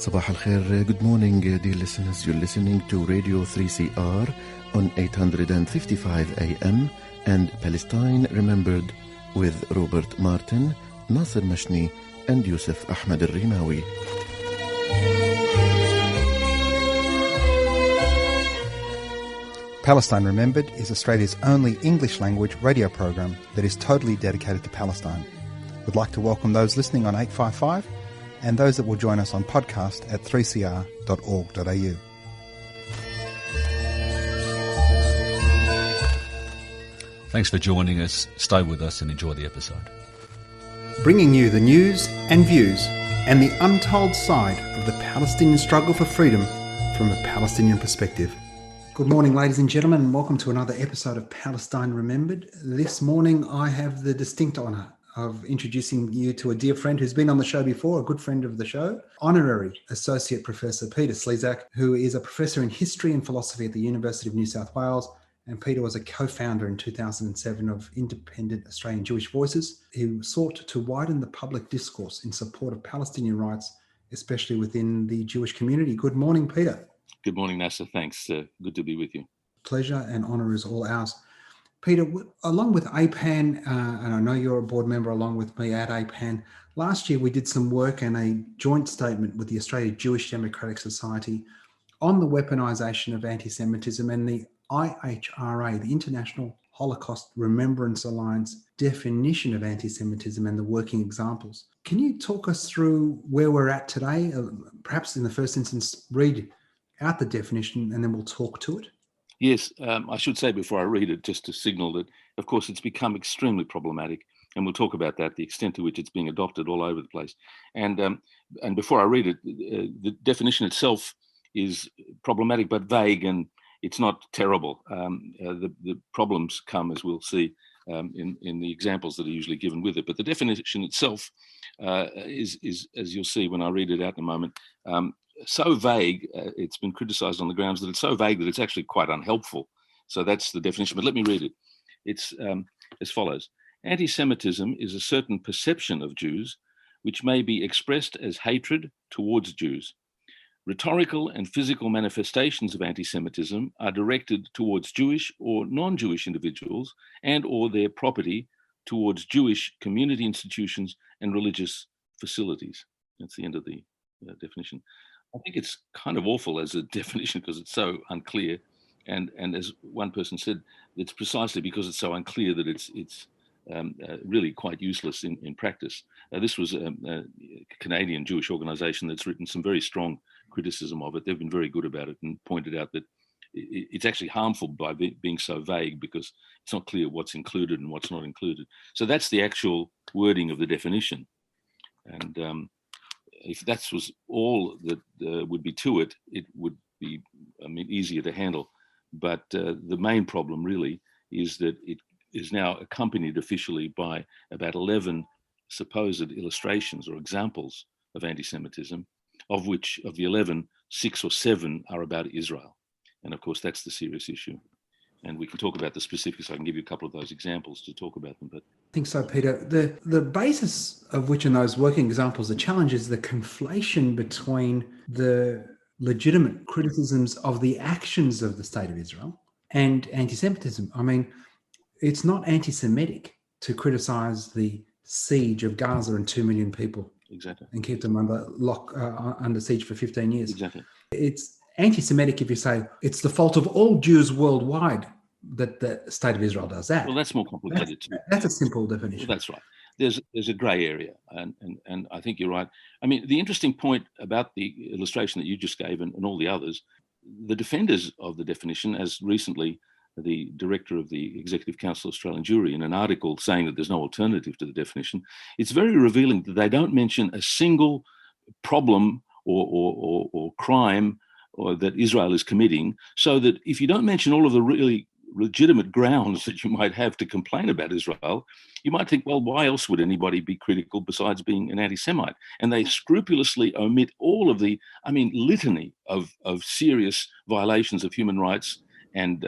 Sabah al-Khair, good morning dear listeners. You're listening to Radio 3CR on 855 AM and Palestine Remembered with Robert Martin, Nasser Mashni and Yusuf Ahmed al-Rimawi. Palestine Remembered is Australia's only English language radio program that is totally dedicated to Palestine. We'd like to welcome those listening on 855 and those that will join us on podcast at 3cr.org.au. Thanks for joining us. Stay with us and enjoy the episode. Bringing you the news and views and the untold side of the Palestinian struggle for freedom from a Palestinian perspective. Good morning, ladies and gentlemen, and welcome to another episode of Palestine Remembered. This morning I have the distinct honour of introducing you to a dear friend who's been on the show before, a good friend of the show, Honorary Associate Professor Peter Slezak, who is a professor in history and philosophy at the University of New South Wales. And Peter was a co-founder in 2007 of Independent Australian Jewish Voices, who sought to widen the public discourse in support of Palestinian rights, especially within the Jewish community. Good morning, Peter. Good morning, Nasser. Thanks. Good to be with you. Pleasure and honour is all ours. Peter, along with APAN, and I know you're a board member along with me at APAN, last year we did some work and a joint statement with the Australia Jewish Democratic Society on the weaponisation of anti-Semitism and the IHRA, the International Holocaust Remembrance Alliance definition of anti-Semitism and the working examples. Can you talk us through where we're at today? Perhaps in the first instance, read out the definition and then we'll talk to it. Yes, I should say before I read it, just to signal that, of course, it's become extremely problematic, and we'll talk about that, the extent to which it's being adopted all over the place. And before I read it, the definition itself is problematic but vague, and it's not terrible. The problems come, as we'll see, in the examples that are usually given with it. But the definition itself is, as you'll see when I read it out in a moment, so vague. It's been criticised on the grounds that it's so vague that it's actually quite unhelpful. So that's the definition. But let me read it. It's as follows. Anti-Semitism is a certain perception of Jews which may be expressed as hatred towards Jews. Rhetorical and physical manifestations of anti-Semitism are directed towards Jewish or non-Jewish individuals and or their property, towards Jewish community institutions and religious facilities. That's the end of the definition. I think it's kind of awful as a definition because it's so unclear. And as one person said, it's precisely because it's so unclear that it's really quite useless in practice. This was a Canadian Jewish organization that's written some very strong criticism of it. They've been very good about it and pointed out that it's actually harmful by being so vague because it's not clear what's included and what's not included. So that's the actual wording of the definition. And if that was all that would be to it, it would be, easier to handle. But the main problem really is that it is now accompanied officially by about 11 supposed illustrations or examples of anti-Semitism, of which of the 11, 6 or 7 are about Israel. And of course, that's the serious issue. And we can talk about the specifics. I can give you a couple of those examples to talk about them. But I think so, Peter. The basis of which in those working examples, the challenge is the conflation between the legitimate criticisms of the actions of the State of Israel and anti-Semitism. I mean, it's not anti-Semitic to criticize the siege of Gaza and 2 million people. Exactly. And keep them under siege for 15 years. Exactly. It's anti-Semitic if you say it's the fault of all Jews worldwide that the State of Israel does that. Well, that's more complicated too. That's a simple definition. Well, that's right. There's a grey area, and I think you're right. I mean, the interesting point about the illustration that you just gave and all the others, the defenders of the definition, as recently the director of the Executive Council Australian Jewry in an article saying that there's no alternative to the definition, it's very revealing that they don't mention a single problem or crime or that Israel is committing, so that if you don't mention all of the really legitimate grounds that you might have to complain about Israel, you might think, well, why else would anybody be critical besides being an anti-Semite? And they scrupulously omit all of the, litany of serious violations of human rights and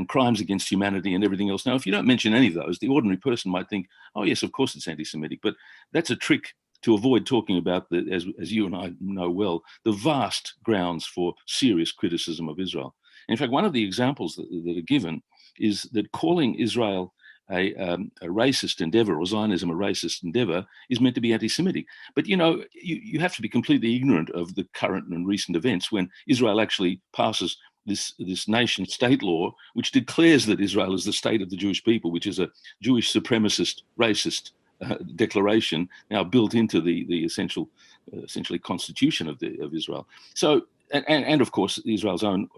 crimes against humanity and everything else. Now, if you don't mention any of those, the ordinary person might think, oh, yes, of course it's anti-Semitic. But that's a trick to avoid talking about, as you and I know well, the vast grounds for serious criticism of Israel. In fact, one of the examples that are given is that calling Israel a racist endeavor, or Zionism a racist endeavor, is meant to be anti-Semitic. But, you have to be completely ignorant of the current and recent events when Israel actually passes this nation state law, which declares that Israel is the state of the Jewish people, which is a Jewish supremacist, racist declaration now built into the essentially constitution of Israel. So, and of course, Israel's own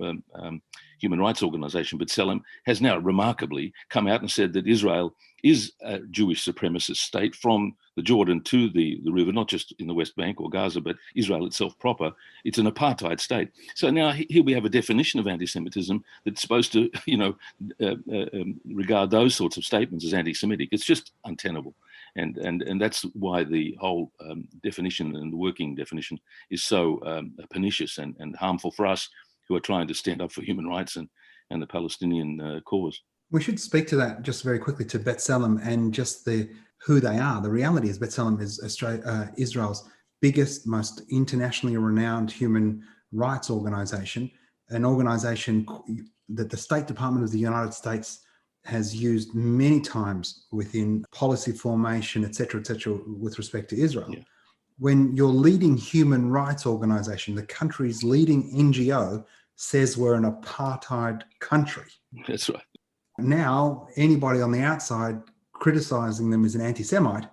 human rights organization, B'Tselem, has now remarkably come out and said that Israel is a Jewish supremacist state from the Jordan to the river, not just in the West Bank or Gaza, but Israel itself proper. It's an apartheid state. So now here we have a definition of anti-Semitism that's supposed to, regard those sorts of statements as anti-Semitic. It's just untenable. And that's why the whole definition and the working definition is so pernicious and harmful for us who are trying to stand up for human rights and the Palestinian cause. We should speak to that just very quickly, to B'Tselem and just who they are. The reality is B'Tselem is Israel's biggest, most internationally renowned human rights organization, an organization that the State Department of the United States has used many times within policy formation, et cetera, with respect to Israel. Yeah. When your leading human rights organization, the country's leading NGO, says we're an apartheid country. That's right. Now, anybody on the outside criticizing them as an anti-Semite,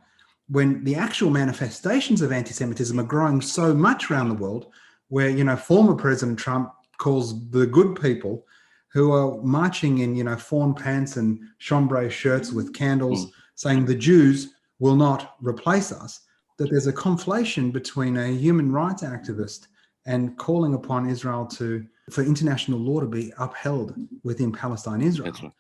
when the actual manifestations of anti-Semitism are growing so much around the world, where, former President Trump calls the good people who are marching in, fawn pants and chambray shirts with candles, saying the Jews will not replace us, that there's a conflation between a human rights activist and calling upon Israel for international law to be upheld within Palestine, Israel. That's right.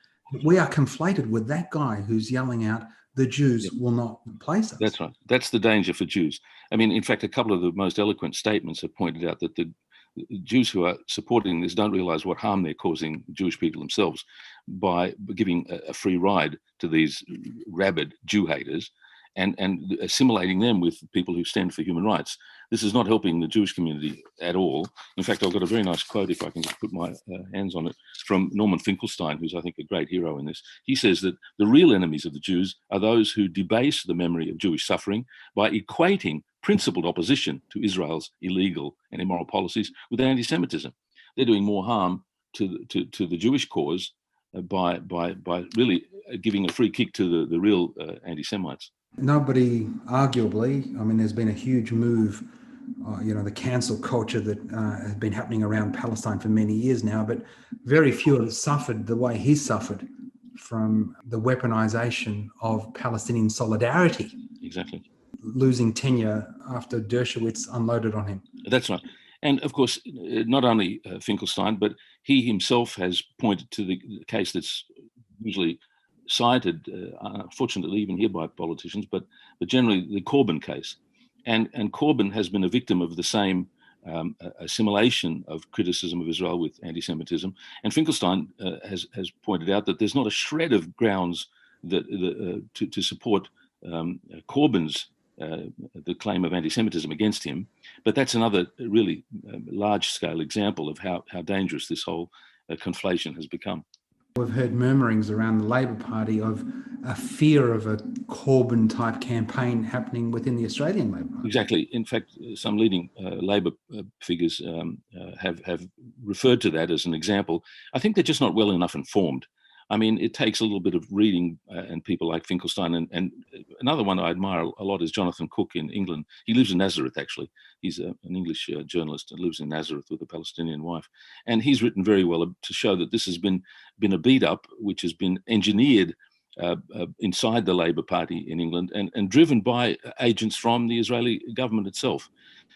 We are conflated with that guy who's yelling out, the Jews will not replace us. That's right. That's the danger for Jews. I mean, in fact, a couple of the most eloquent statements have pointed out that the Jews who are supporting this don't realize what harm they're causing Jewish people themselves by giving a free ride to these rabid Jew haters and assimilating them with people who stand for human rights. This is not helping the Jewish community at all. In fact, I've got a very nice quote, if I can just put my hands on it, from Norman Finkelstein, who's, I think, a great hero in this. He says that the real enemies of the Jews are those who debase the memory of Jewish suffering by equating principled opposition to Israel's illegal and immoral policies with anti-Semitism. They're doing more harm to the Jewish cause by really giving a free kick to the real anti-Semites. Nobody, arguably, there's been a huge move, the cancel culture that has been happening around Palestine for many years now, but very few have suffered the way he's suffered from the weaponization of Palestinian solidarity. Exactly. Losing tenure after Dershowitz unloaded on him. That's right. And of course, not only Finkelstein, but he himself has pointed to the case that's usually cited, unfortunately, even here by politicians, but generally the Corbyn case. And Corbyn has been a victim of the same assimilation of criticism of Israel with anti-Semitism. And Finkelstein has pointed out that there's not a shred of grounds that to support Corbyn's the claim of anti-Semitism against him, but that's another really large-scale example of how dangerous this whole conflation has become. We've heard murmurings around the Labor Party of a fear of a Corbyn-type campaign happening within the Australian Labor Party. Exactly. In fact, some leading Labor figures have referred to that as an example. I think they're just not well enough informed. I mean, it takes a little bit of reading and people like Finkelstein. And another one I admire a lot is Jonathan Cook in England. He lives in Nazareth, actually. He's an English journalist and lives in Nazareth with a Palestinian wife. And he's written very well to show that this has been a beat up, which has been engineered inside the Labour Party in England and driven by agents from the Israeli government itself.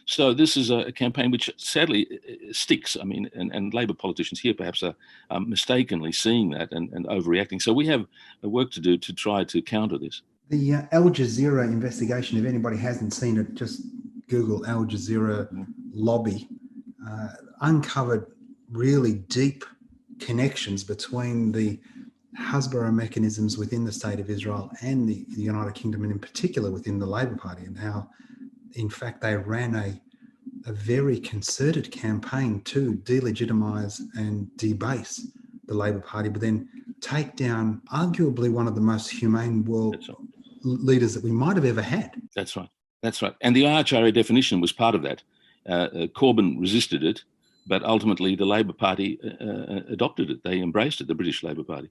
So this is a campaign which sadly sticks. I mean, and Labor politicians here perhaps are mistakenly seeing that and overreacting. So we have work to do to try to counter this. The Al Jazeera investigation, if anybody hasn't seen it, just Google Al Jazeera lobby, uncovered really deep connections between the Hasbara mechanisms within the State of Israel and the United Kingdom, and in particular within the Labor Party, and how in fact, they ran a very concerted campaign to delegitimise and debase the Labor Party, but then take down arguably one of the most humane world leaders that we might have ever had. That's right. That's right. And the IHRA definition was part of that. Corbyn resisted it, but ultimately the Labor Party adopted it. They embraced it, the British Labor Party.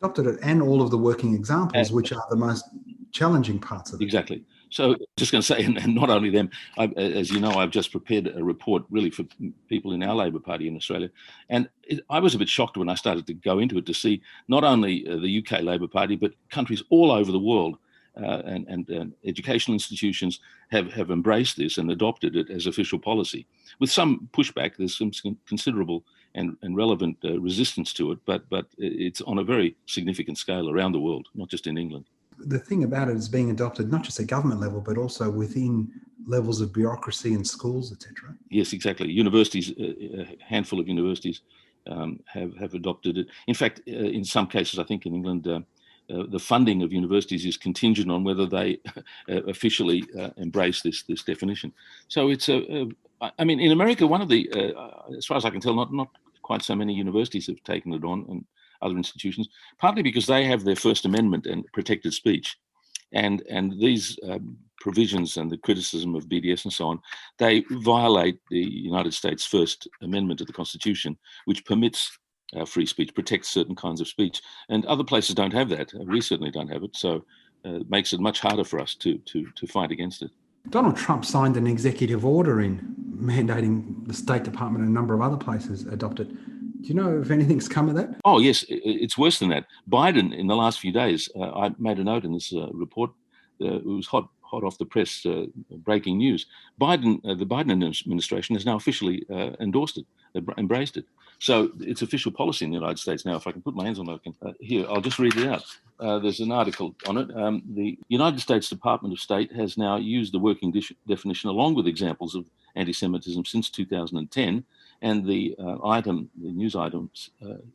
Adopted it, and all of the working examples, which are the most challenging parts of it. Exactly. So just going to say, and not only them, as you know, I've just prepared a report really for people in our Labor Party in Australia. And I was a bit shocked when I started to go into it to see not only the UK Labor Party, but countries all over the world and educational institutions have embraced this and adopted it as official policy. With some pushback, there's some considerable and relevant resistance to it, but it's on a very significant scale around the world, not just in England. The thing about it is being adopted not just at government level, but also within levels of bureaucracy and schools, etc. Yes, exactly. Universities, a handful of universities have adopted it. In fact, in some cases, I think in England, the funding of universities is contingent on whether they officially embrace this definition. So it's I mean, in America, one of the, as far as I can tell, not quite so many universities have taken it on, and other institutions, partly because they have their First Amendment and protected speech, and these provisions and the criticism of BDS and so on, they violate the United States First Amendment to the Constitution, which permits free speech, protects certain kinds of speech, and other places don't have that. We certainly don't have it, so it makes it much harder for us to fight against it. Donald Trump signed an executive order in mandating the State Department and a number of other places adopt it. Do you know if anything's come of that? Oh, yes, it's worse than that. Biden, in the last few days, I made a note in this report, it was hot off the press, breaking news. The Biden administration has now officially endorsed it, embraced it. So it's official policy in the United States now. If I can put my hands on it, here, I'll just read it out. There's an article on it. The United States Department of State has now used the working definition along with examples of anti-Semitism since 2010. And the news item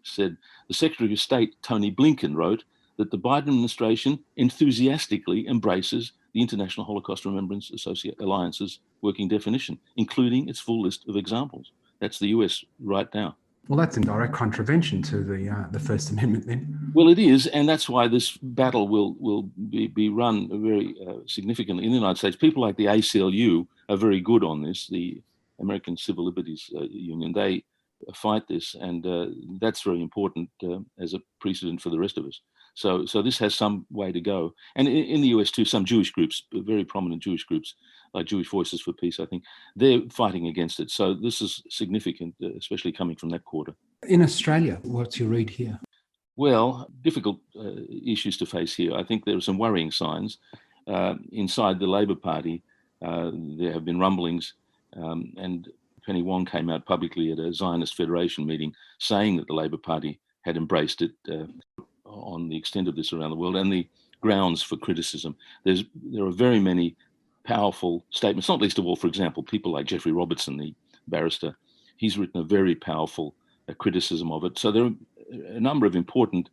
said, the Secretary of State, Tony Blinken, wrote that the Biden administration enthusiastically embraces the International Holocaust Remembrance Alliance's working definition, including its full list of examples. That's the US right now. Well, that's in direct contravention to the First Amendment then. Well, it is, and that's why this battle will be run very significantly in the United States. People like the ACLU are very good on this, the American Civil Liberties Union. They fight this, and that's very important as a precedent for the rest of us. So this has some way to go. And in the US too, some Jewish groups, very prominent Jewish groups, like Jewish Voices for Peace, I think, they're fighting against it. So this is significant, especially coming from that quarter. In Australia, what's your read here? Well, difficult issues to face here. I think there are some worrying signs. Inside the Labor Party, there have been rumblings, and Penny Wong came out publicly at a Zionist Federation meeting saying that the Labor Party had embraced it on the extent of this around the world and the grounds for criticism. There are very many powerful statements, not least of all, for example, people like Jeffrey Robertson, the barrister. He's written a very powerful criticism of it. So there are a number of important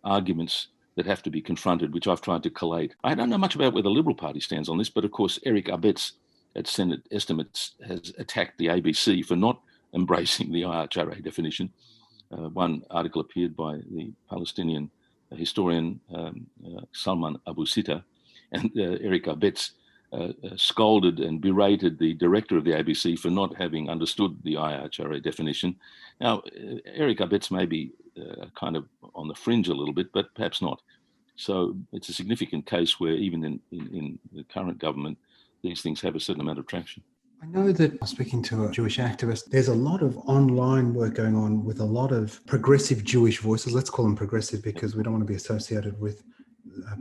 arguments that have to be confronted, which I've tried to collate. I don't know much about where the Liberal Party stands on this, but of course, Eric Abetz at Senate Estimates has attacked the ABC for not embracing the IHRA definition. One article appeared by the Palestinian historian Salman Abu Sita, and Eric Abetz scolded and berated the director of the ABC for not having understood the IHRA definition. Now, Eric Abetz may be kind of on the fringe a little bit, but perhaps not. So it's a significant case where even in the current government, these things have a certain amount of traction. I know that speaking to a Jewish activist, there's a lot of online work going on with a lot of progressive Jewish voices. Let's call them progressive because we don't want to be associated with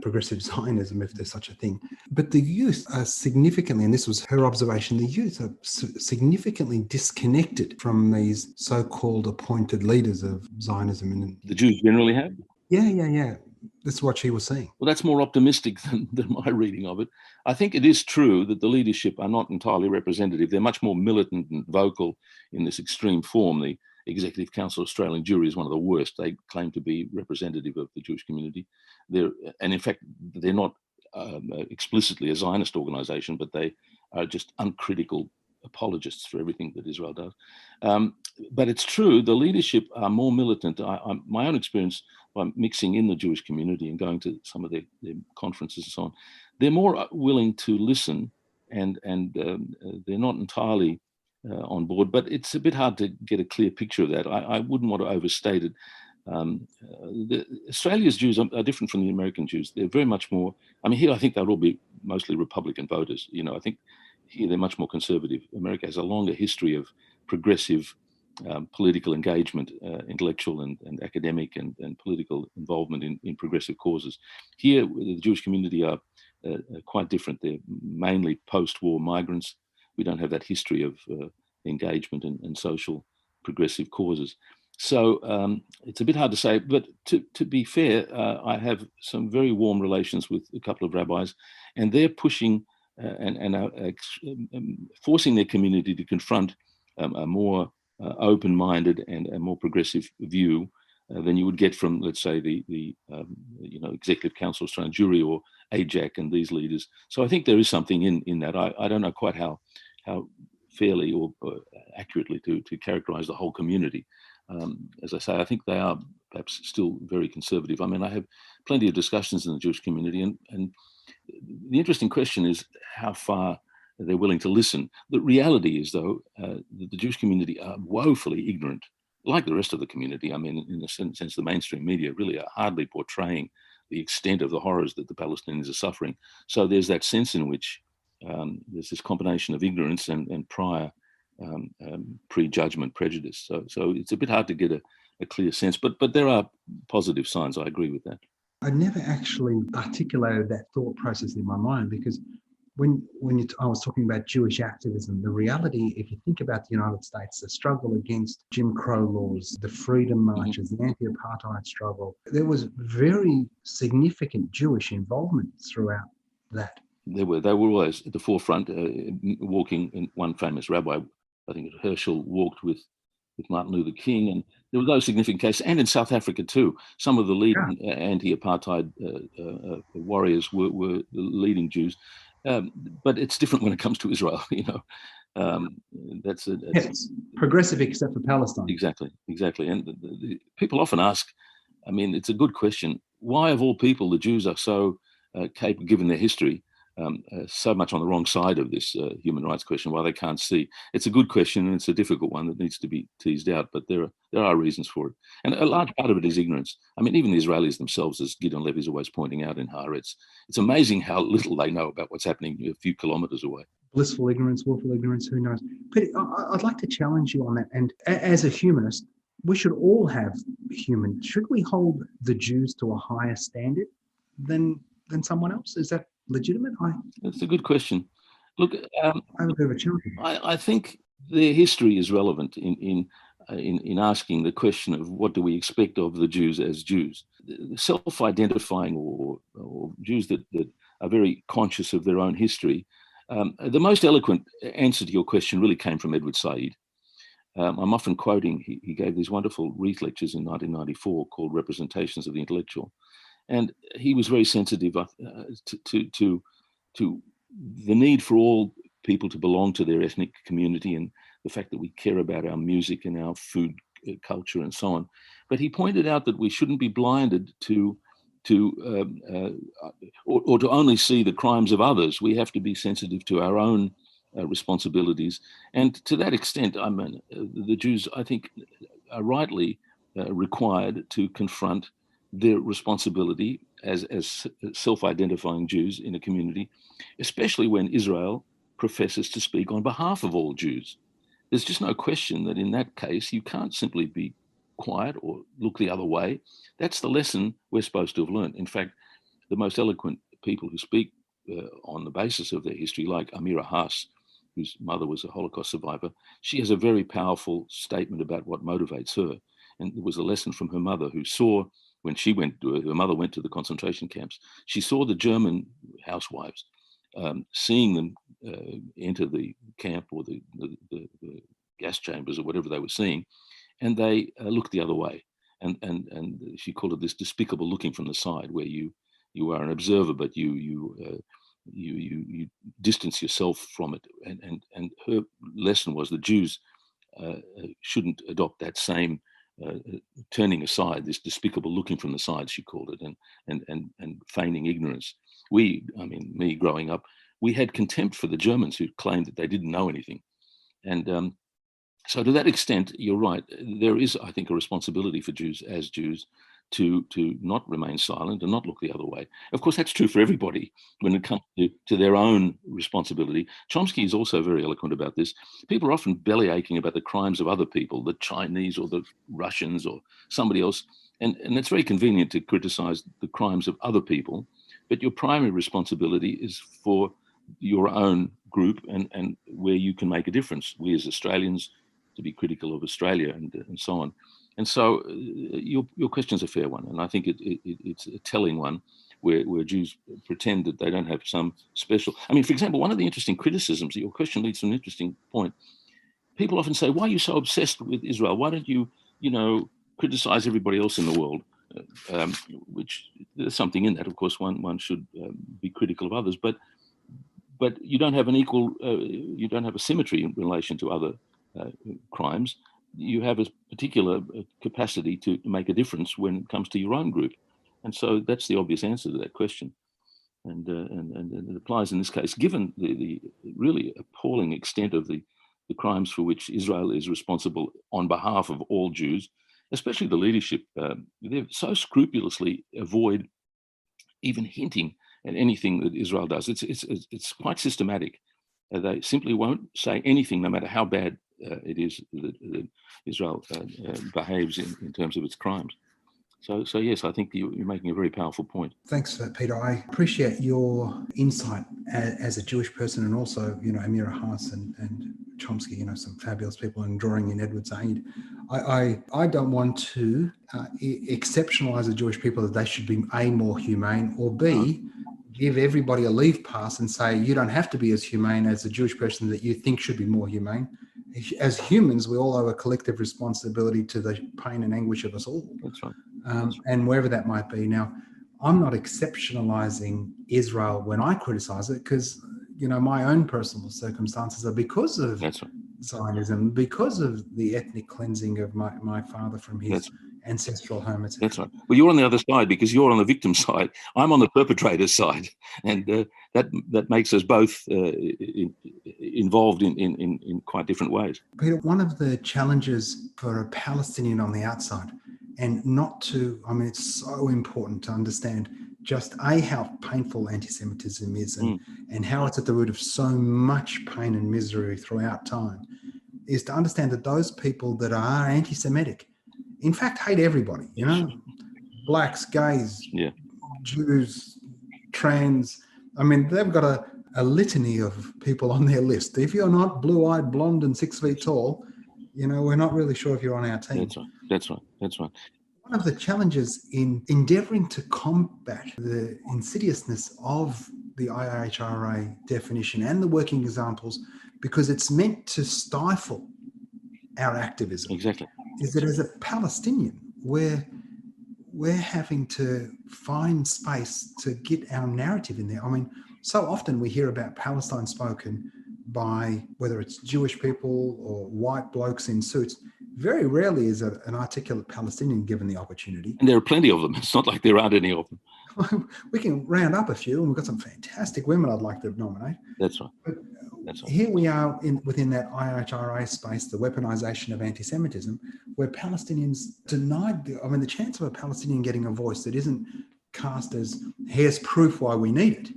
progressive Zionism, if there's such a thing. But the youth are significantly, and this was her observation, the youth are significantly disconnected from these so-called appointed leaders of Zionism. And the Jews generally have? Yeah. That's what she was saying. Well, that's more optimistic than my reading of it. I think it is true that the leadership are not entirely representative. They're much more militant and vocal in this extreme form. The Executive Council of Australian Jewry is one of the worst. They claim to be representative of the Jewish community. And in fact, they're not explicitly a Zionist organization, but they are just uncritical apologists for everything that Israel does. But it's true, the leadership are more militant. My own experience by mixing in the Jewish community and going to some of their conferences and so on, they're more willing to listen, and they're not entirely on board, but it's a bit hard to get a clear picture of that. I wouldn't want to overstate it. Australia's Jews are different from the American Jews. They're very much more, I mean, here I think they'll all be mostly Republican voters. I think here they're much more conservative. America has a longer history of progressive political engagement, intellectual and academic and political involvement in progressive causes. Here, the Jewish community are quite different. They're mainly post-war migrants. We don't have that history of engagement and social progressive causes. So it's a bit hard to say, but to be fair, I have some very warm relations with a couple of rabbis, and they're pushing and forcing their community to confront a more open-minded and a more progressive view than you would get from, let's say, the Executive Council of Australian Jewry or AJAC and these leaders. So I think there is something in that. I don't know quite how fairly or accurately to characterize the whole community. As I say, I think they are perhaps still very conservative. I mean, I have plenty of discussions in the Jewish community, and the interesting question is how far they're willing to listen. The reality is, though, the Jewish community are woefully ignorant, like the rest of the community. I mean, in a sense, the mainstream media really are hardly portraying the extent of the horrors that the Palestinians are suffering. So there's that sense in which there's this combination of ignorance and prior prejudgment, prejudice. So it's a bit hard to get a clear sense, but there are positive signs. I agree with that. I never actually articulated that thought process in my mind, because when I was talking about Jewish activism, the reality, if you think about the United States, the struggle against Jim Crow laws, the freedom marches, the anti-apartheid struggle, there was very significant Jewish involvement throughout that. They were always at the forefront, walking. In one famous rabbi, I think Herschel, walked with Martin Luther King, and there were those significant cases. And in South Africa too, some of the leading anti-apartheid warriors were the leading Jews. But it's different when it comes to Israel. That's progressive except for Palestine. Exactly. And the people often ask, I mean, it's a good question. Why, of all people, the Jews are so capable, given their history, so much on the wrong side of this human rights question, why they can't see? It's a good question, and it's a difficult one that needs to be teased out, but there are reasons for it. And a large part of it is ignorance. I mean, even the Israelis themselves, as Gideon Levy is always pointing out in Haaretz, it's amazing how little they know about what's happening a few kilometers away. Blissful ignorance, willful ignorance, who knows? But I'd like to challenge you on that. And as a humanist, we should all have should we hold the Jews to a higher standard than someone else? Is that legitimate? That's a good question. Look, I have a bit of a challenge. I think their history is relevant in asking the question of what do we expect of the Jews as Jews. Self-identifying or Jews that are very conscious of their own history. The most eloquent answer to your question really came from Edward Said. I'm often quoting, he gave these wonderful Wreath lectures in 1994 called Representations of the Intellectual. And he was very sensitive to the need for all people to belong to their ethnic community, and the fact that we care about our music and our food culture and so on. But he pointed out that we shouldn't be blinded to only see the crimes of others. We have to be sensitive to our own responsibilities. And to that extent, I mean, the Jews, I think, are rightly required to confront their responsibility as self-identifying Jews in a community, especially when Israel professes to speak on behalf of all Jews. There's just no question that in that case, you can't simply be quiet or look the other way. That's the lesson we're supposed to have learned. In fact, the most eloquent people who speak on the basis of their history, like Amira Haas, whose mother was a Holocaust survivor, she has a very powerful statement about what motivates her. And it was a lesson from her mother, who saw, when her mother went to the concentration camps, she saw the German housewives, seeing them enter the camp or the gas chambers or whatever they were seeing, and they looked the other way. And she called it this despicable looking from the side, where you You are an observer, but you distance yourself from it. And her lesson was the Jews shouldn't adopt that same turning aside, this despicable looking from the side, she called it, and feigning ignorance. Me growing up, we had contempt for the Germans who claimed that they didn't know anything. And so to that extent, you're right. There is, I think, a responsibility for Jews as Jews to not remain silent and not look the other way. Of course, that's true for everybody when it comes to their own responsibility. Chomsky is also very eloquent about this. People are often belly aching about the crimes of other people, the Chinese or the Russians or somebody else. And it's very convenient to criticize the crimes of other people, but your primary responsibility is for your own group and where you can make a difference. We as Australians, to be critical of Australia and so on. And so your question's a fair one, and I think it's a telling one where Jews pretend that they don't have some special... I mean, for example, one of the interesting criticisms, your question leads to an interesting point. People often say, why are you so obsessed with Israel? Why don't you, criticize everybody else in the world? Which there's something in that. Of course, one should be critical of others, but you don't have you don't have a symmetry in relation to other crimes. You have a particular capacity to make a difference when it comes to your own group. And so that's the obvious answer to that question. And it applies in this case, given the really appalling extent of the crimes for which Israel is responsible on behalf of all Jews, especially the leadership. They so scrupulously avoid even hinting at anything that Israel does. It's quite systematic. They simply won't say anything, no matter how bad it is that Israel behaves in terms of its crimes. So yes, I think you're making a very powerful point. Thanks for that, Peter. I appreciate your insight as a Jewish person, and also, Amira Haas and Chomsky, some fabulous people, and drawing in Edward Said. I don't want to exceptionalize the Jewish people that they should be A, more humane, or B, give everybody a leave pass and say you don't have to be as humane as the Jewish person that you think should be more humane. As humans, we all owe a collective responsibility to the pain and anguish of us all. That's right. And wherever that might be. Now, I'm not exceptionalizing Israel when I criticize it, because, my own personal circumstances are because of Zionism, because of the ethnic cleansing of my father from his ancestral home, etc. That's right. Well, you're on the other side because you're on the victim side. I'm on the perpetrator's side, and that makes us both involved in quite different ways. Peter, one of the challenges for a Palestinian on the outside, and it's so important to understand just how painful anti-Semitism is and how it's at the root of so much pain and misery throughout time, is to understand that those people that are anti-Semitic, in fact, hate everybody, blacks, gays, Jews, trans. I mean, they've got a litany of people on their list. If you're not blue-eyed, blonde, and 6 feet tall, we're not really sure if you're on our team. That's right. One of the challenges in endeavouring to combat the insidiousness of the IHRA definition and the working examples, because it's meant to stifle our activism. Exactly. Is that as a Palestinian, we're having to find space to get our narrative in there. I mean, so often we hear about Palestine spoken by whether it's Jewish people or white blokes in suits. Very rarely is an articulate Palestinian given the opportunity. And there are plenty of them. It's not like there aren't any of them. We can round up a few, and we've got some fantastic women I'd like to nominate. That's right. But here we are within that IHRA space, the weaponization of anti-Semitism, where Palestinians denied the chance of a Palestinian getting a voice that isn't cast as, here's proof why we need it.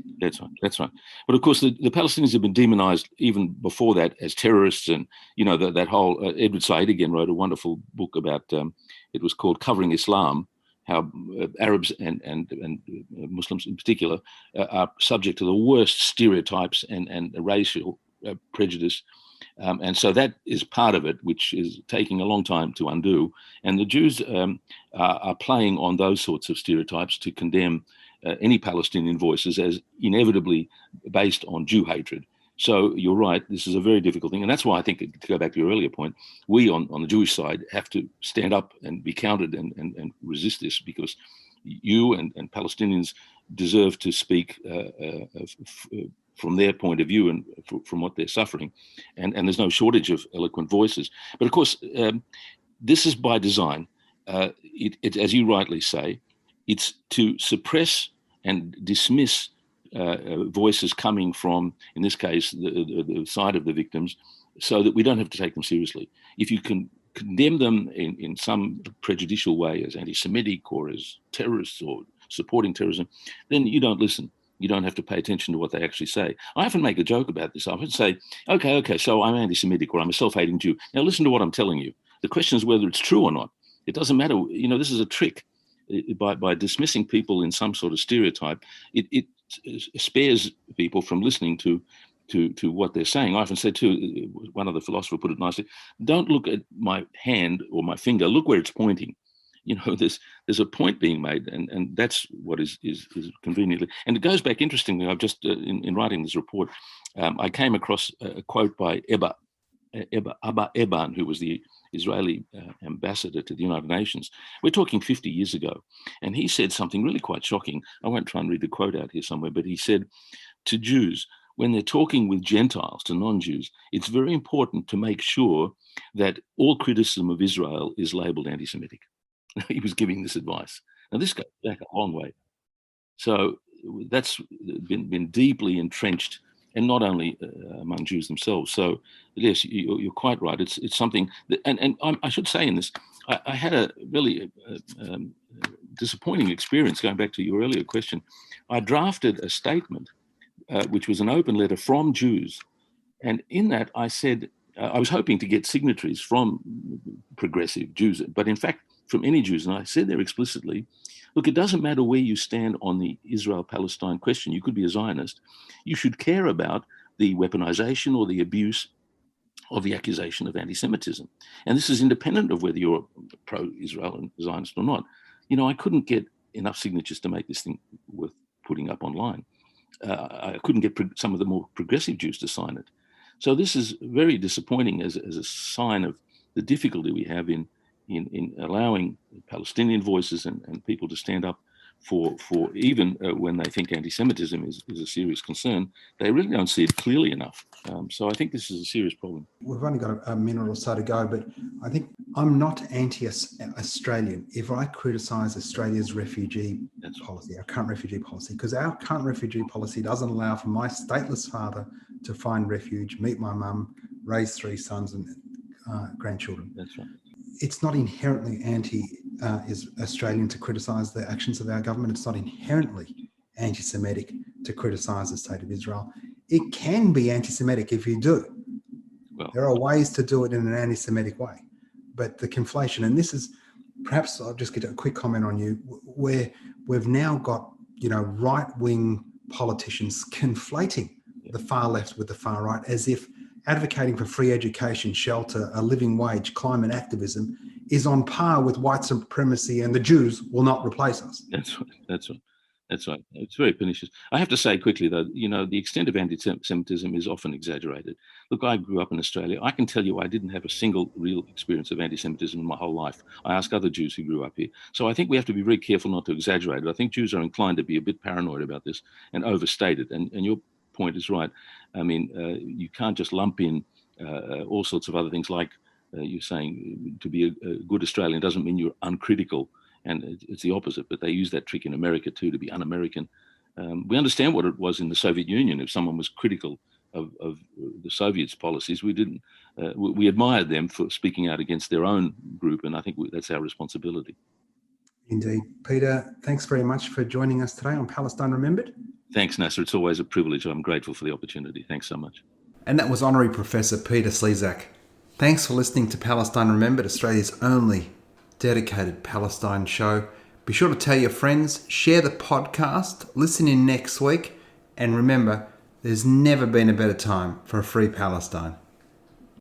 That's right. But of course, the Palestinians have been demonized even before that as terrorists, and that whole Edward Said again wrote a wonderful book about. It was called Covering Islam, how Arabs and Muslims in particular are subject to the worst stereotypes and racial prejudice. And so that is part of it, which is taking a long time to undo. And the Jews are playing on those sorts of stereotypes to condemn any Palestinian voices as inevitably based on Jew hatred. So you're right, this is a very difficult thing. And that's why I think, to go back to your earlier point, we on the Jewish side have to stand up and be counted and resist this, because you and Palestinians deserve to speak from their point of view and from what they're suffering. And there's no shortage of eloquent voices. But of course, this is by design. It, as you rightly say, it's to suppress and dismiss voices coming from, in this case, the side of the victims, so that we don't have to take them seriously. If you can condemn them in some prejudicial way as anti-Semitic or as terrorists or supporting terrorism, then you don't listen. You don't have to pay attention to what they actually say. I often make a joke about this. I often say, okay, so I'm anti-Semitic or I'm a self-hating Jew. Now listen to what I'm telling you. The question is whether it's true or not. It doesn't matter. This is a trick. By dismissing people in some sort of stereotype, it spares people from listening to what they're saying. I often say too, one other philosopher put it nicely, don't look at my hand or my finger, look where it's pointing. There's a point being made, and that's what is conveniently. And it goes back, interestingly, I've just, in writing this report, I came across a quote by Abba Eban, who was the Israeli ambassador to the United Nations. We're talking 50 years ago. And he said something really quite shocking. I won't try and read the quote out here somewhere, but he said, to Jews, when they're talking with Gentiles, to non-Jews, it's very important to make sure that all criticism of Israel is labeled anti-Semitic. He was giving this advice. Now, this goes back a long way. So that's been deeply entrenched, and not only among Jews themselves. So yes, you're quite right. It's something that, and I should say in this, I had a really disappointing experience, going back to your earlier question. I drafted a statement, which was an open letter from Jews. And in that I said, I was hoping to get signatories from progressive Jews, but in fact, from any Jews. And I said there explicitly, look, it doesn't matter where you stand on the Israel-Palestine question. You could be a Zionist. You should care about the weaponization or the abuse of the accusation of anti-Semitism. And this is independent of whether you're pro-Israel and Zionist or not. I couldn't get enough signatures to make this thing worth putting up online. I couldn't get some of the more progressive Jews to sign it. So this is very disappointing as a sign of the difficulty we have in allowing Palestinian voices and people to stand up for even when they think anti-Semitism is a serious concern, they really don't see it clearly enough. So I think this is a serious problem. We've only got a minute or so to go, but I think I'm not anti-Australian if I criticise Australia's refugee policy, our current refugee policy, because our current refugee policy doesn't allow for my stateless father to find refuge, meet my mum, raise 3 sons and grandchildren. That's right. It's not inherently anti-Australian to criticise the actions of our government. It's not inherently anti-Semitic to criticise the state of Israel. It can be anti-Semitic if you do. Well, there are ways to do it in an anti-Semitic way. But the conflation, and this is, perhaps I'll just get a quick comment on you, where we've now got, right-wing politicians conflating the far left with the far right as if advocating for free education, shelter, a living wage, climate activism is on par with white supremacy, and the Jews will not replace us. That's right. It's very pernicious. I have to say quickly, though, the extent of anti-Semitism is often exaggerated. Look, I grew up in Australia. I can tell you I didn't have a single real experience of anti-Semitism in my whole life. I ask other Jews who grew up here. So I think we have to be very careful not to exaggerate it. I think Jews are inclined to be a bit paranoid about this and overstate it. And your point is right. I mean, you can't just lump in all sorts of other things like you're saying to be a good Australian doesn't mean you're uncritical. And it's the opposite, but they use that trick in America too, to be un-American. We understand what it was in the Soviet Union. If someone was critical of the Soviets' policies, we admired them for speaking out against their own group, and I think that's our responsibility. Indeed. Peter, thanks very much for joining us today on Palestine Remembered. Thanks, Nasser. It's always a privilege. I'm grateful for the opportunity. Thanks so much. And that was Honorary Professor Peter Slezak. Thanks for listening to Palestine Remembered, Australia's only dedicated Palestine show. Be sure to tell your friends, share the podcast, listen in next week, and remember, there's never been a better time for a free Palestine.